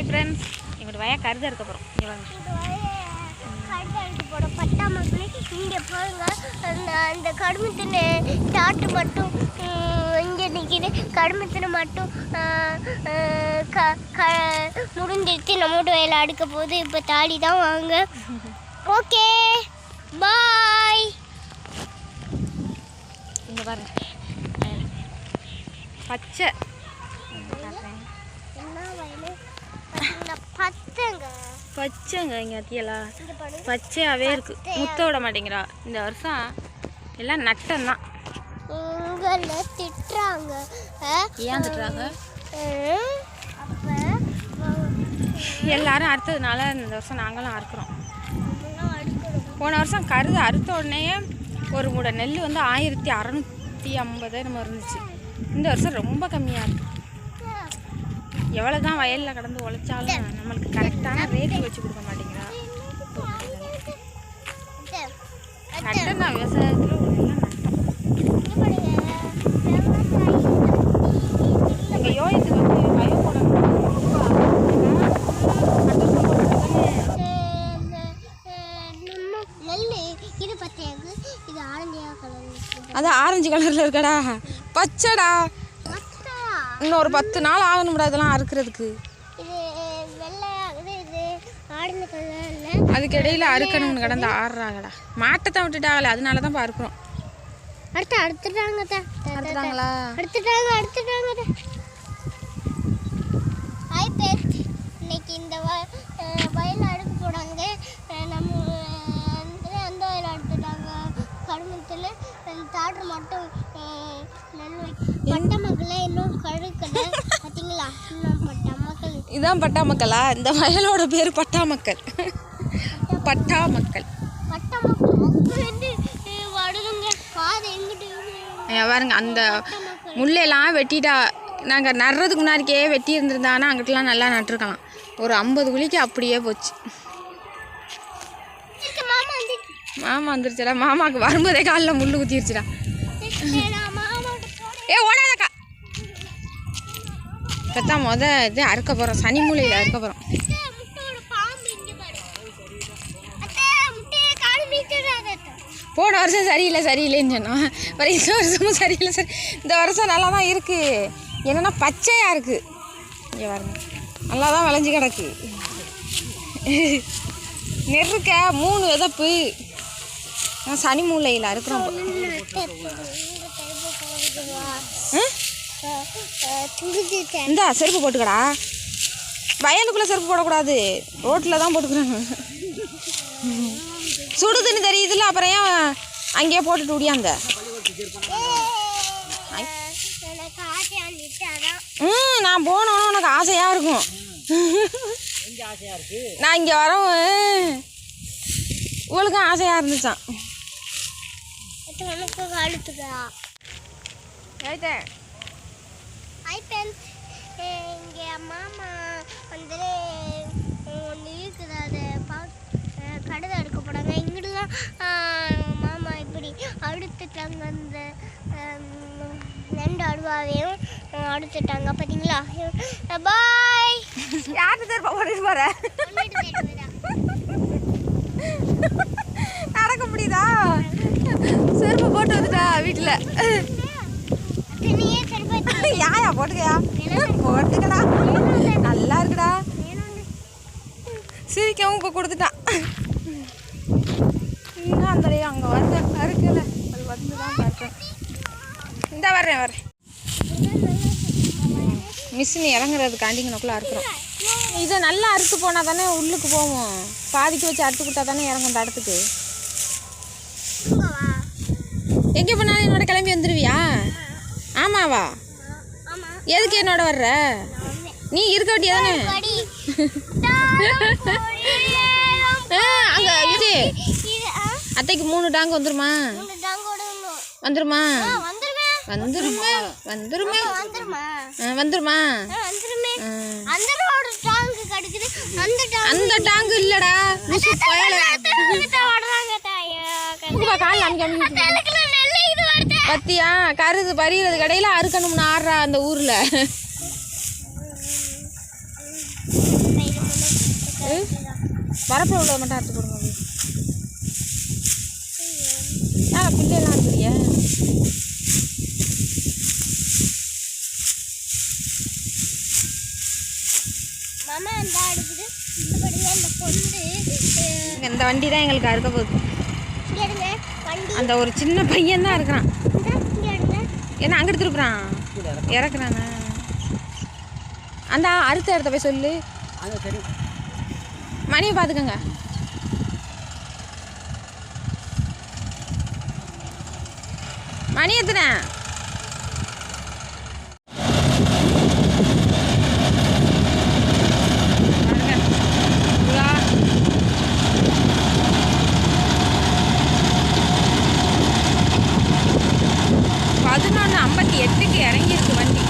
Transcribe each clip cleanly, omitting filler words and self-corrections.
Hi friends, எங்களோட வய கருது இருக்க போகிறோம். இங்கே பாருங்க, அந்த கடுமத்தின டாட்டு மட்டும் இங்கே நிற்கிது. கடுமத்தின மட்டும் முடிஞ்சிருச்சு. நம்மோட வயலை அடுக்க போது இப்போ தாடி தான் வாங்க. Okay bye. இங்கே பாருங்க, பச்சை பச்சைங்க. இங்கே அத்தியெல்லாம் பச்சையாகவே இருக்கு. முத்த விட மாட்டேங்கிறா. இந்த வருஷம் எல்லாம் நட்டம்தான். திட்டுறாங்க. ஏன் திட்டுறாங்க? எல்லாரும் அறுத்ததுனால இந்த வருஷம் நாங்களும் அறுக்கிறோம். போன வருஷம் கருது அறுத்த உடனே ஒரு மூடை நெல் வந்து 1650 நம்ம இருந்துச்சு. இந்த வருஷம் ரொம்ப கம்மியாக இருக்கு. எவ்வளோ தான் வயலில் கடந்து உழைச்சாலும் நம்மளுக்கு கரெக்டான ரேட்டு வச்சு கொடுக்க மாட்டேங்கிறா. நட்டம் தான், விவசாயத்தில் ஒரு நட்டம். எங்கள் யோகத்துக்கு வந்து பயம் போடணும். அது ஆரஞ்சு கலரில் இருக்கடா, பச்சைடா. இன்னொரு 10 நாள் ஆகணும்டா இதெல்லாம் அறுக்கிறதுக்கு. அதுக்கு இடையில அறுக்கணும்னு கடந்து ஆடுறாங்கடா. மாட்டை தான் விட்டுட்டாங்கல்ல, அதனால தான் அறுக்கிறோம். அடுத்துட்டாங்களா? இன்னைக்கு இந்த வயல் அடுக்க போடாங்க. நம்ம அந்த வயல் அடுத்துட்டாங்க. கடுமத்தில் தாட்டு மட்டும் பட்ட மக்களே இன்னும் கழுக்கலை. பார்த்தீங்களா? பட்டா மக்கள். இதான் பட்டா மக்களா? இந்த வயலோட பேர் பட்டா மக்கள். பட்டா மக்கள் பாருங்க. அந்த முள்ளையெல்லாம் வெட்டிட்டா. நாங்கள் நடுறதுக்கு முன்னாடிக்கே வெட்டி இருந்திருந்தாங்கன்னா அங்கிட்டலாம் நல்லா நட்டுருக்கலாம். ஒரு 50 குழிக்கு அப்படியே போச்சு. மாமா வந்துருச்சுடா. மாமாவுக்கு வரும்போதே காலில் முள் குத்திருச்சுடா. ஓடாதக்கா. இப்போத்தான் இது அறுக்க போகிறோம். சனி மூலையில் அறுக்க போகிறோம். போன வருஷம் சரியில்லைன்னு சொன்னோம். இந்த வருஷமும் சரியில்லை. இந்த வருஷம் நல்லா தான் இருக்குது. என்னென்னா பச்சையாக இருக்குது. இங்கே பாருங்க, நல்லா தான் விளைஞ்சி கிடக்கு. நெருக்க 3 விதப்பு. சனி மூலையில் அறுக்கிறோம். இந்தா செருப்பு போட்டுக்கடா. வயலுக்குள்ளே செருப்பு போடக்கூடாது, ரோட்டில் தான் போட்டுக்கிறாங்க. சுடுதுன்னு தெரியுதுல்ல, அப்புறம் ஏன் அங்கேயே போட்டுட்டு ஓடியாந்த? நான் போனோன்னு உனக்கு ஆசையாக இருக்கும். நான் இங்கே வரவும் இவளுக்கும் ஆசையாக இருந்துச்சான். இங்கே மாமா வந்து ஒன்று இருக்குது. அதை கடுதை அடுக்க போடாங்க. இங்கிட்டலாம் மாமா இப்படி அடுத்துட்டாங்க. அந்த 2 அடுவாவையும் அடுத்துட்டாங்க. பார்த்தீங்களா? பாய். யார்கிட்ட செருப்பா போட்டுட்டு போற? நடக்க முடியுதா? செருப்பு போட்டு வந்துட்டா வீட்டில். யாயா போட்டுக்கையா? போட்டுக்கடா, நல்லா இருக்குடா. சிரிக்கவும் இப்போ கொடுத்துட்டான். இன்னும் அந்த அங்கே வந்து அறுக்கலை. அது வந்து தான் பார்த்தேன். இந்த வரேன். மிஷின் இறங்குறதுக்காண்டி இங்கனக்குள்ளே அறுக்கிறோம். இதை நல்லா அறுத்து போனால் தானே உள்ளுக்கு போவோம். பாதிக்கு வச்சு அறுத்து கொடுத்தா தானே இறங்கும் இந்த இடத்துக்கு. எங்கே போனாலும் என்னோட கிளம்பி வந்துடுவியா? ஆமாவா? எதுக்கு என்னோட வர்ற? நீ இருக்க வேண்டிய தானே. அங்கே இது அத்தைக்கு 3 டாங்கு வந்துருமா? வந்துருமா? அந்த டாங்கு இல்லடா. பத்தியா கருது பறிகிறது கடையில் அறுக்கணும்னு ஆடுறா அந்த ஊரில். வரப்பில் உள்ளதை மட்டும் அறுத்து போடுங்க அப்படி. பிள்ளைலாம் இருக்குறியா? மாமா அந்த அடுக்குது இந்த பொண்ணு இந்த வண்டி தான் எங்களுக்கு அறுக்க போகுது. வண்டி அந்த ஒரு சின்ன பையன் தான் இருக்கிறான். என்ன அங்கே எடுத்துருக்குறான் இறக்குறானே. அந்த அறுத்த இடத்த போய் சொல்லு. மணியை பார்த்துக்கோங்க. மணி எத்தனை? பதினொன்று 58க்கு இறங்கியிருக்கு வண்டி.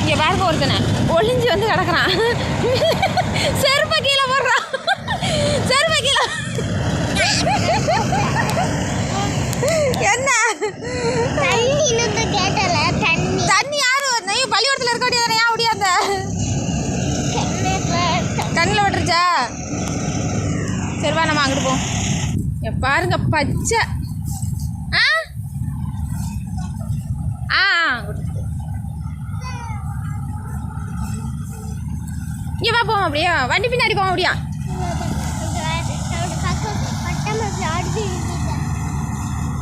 இங்கே பாருங்க ஒருத்தனை ஒளிஞ்சு வந்து கிடக்குறான். செருப்பை கீழே போடுறான். செருப்பை கீழே என்ன தண்ணி இன்னும் கேட்டல. தண்ணி யாரு பள்ளிக்கூடத்தில் இருக்க வேண்டியதானே? ஏன் முடியாத கண்ணில் விட்டுருச்சா? சரிவா நம்ம அங்கிட்டு போம். பாருங்க பச்சை. ஆ ஆ இங்கே வா போவோம். அப்படியா வண்டி பின்னாடி போவோம். அப்படியா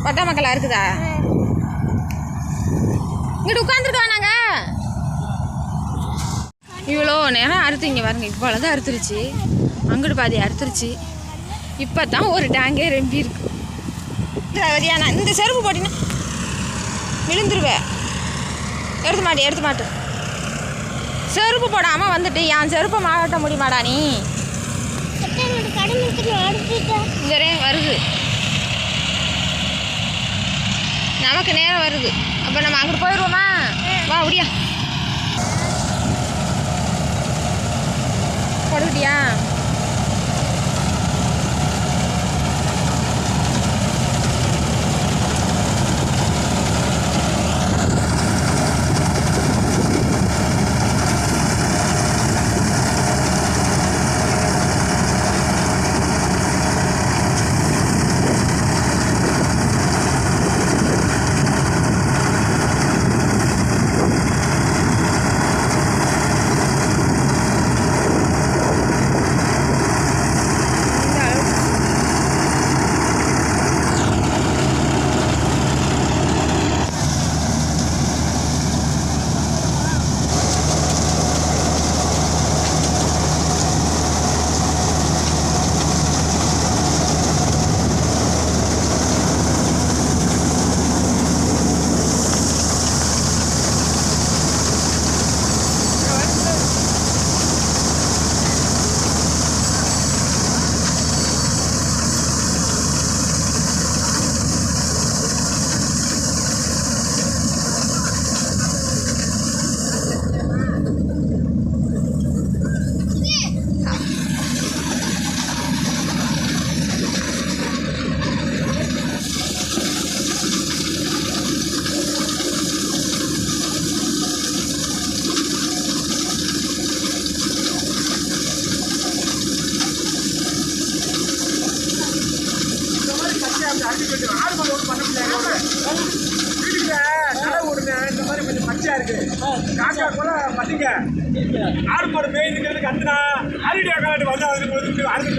பட்டா மக்களா இருக்குதா? இங்கிட்டு உட்காந்துருக்க வேணாங்க. இவ்வளோ நேரம் அறுத்து இங்கே பாருங்க. இவ்வளோ தான் அறுத்துருச்சு. அங்கிட்டு பாதி அறுத்துருச்சு. இப்போ தான் ஒரு டேங்கே ரெம்பி இருக்கு. வரியாண்ணா இந்த செருப்பு போட்டினா விழுந்துருவேன். எடுத்து மாட்டு. செருப்பு போடாமல் வந்துட்டு என் செருப்பை மாட்ட முடியுமாடா நீ? இங்கே வருது. நமக்கு நேரம் வருது. அப்போ நம்ம அங்கிட்டு போயிடுவோமா? வா அப்படியா போட்டுக்கிட்டியா? காக்கா கூட பத்திங்க ஆடு மாடு மேய்க்கிறதுக்கு அந்தனா அரிடியா காட்டு வந்து அதுக்கு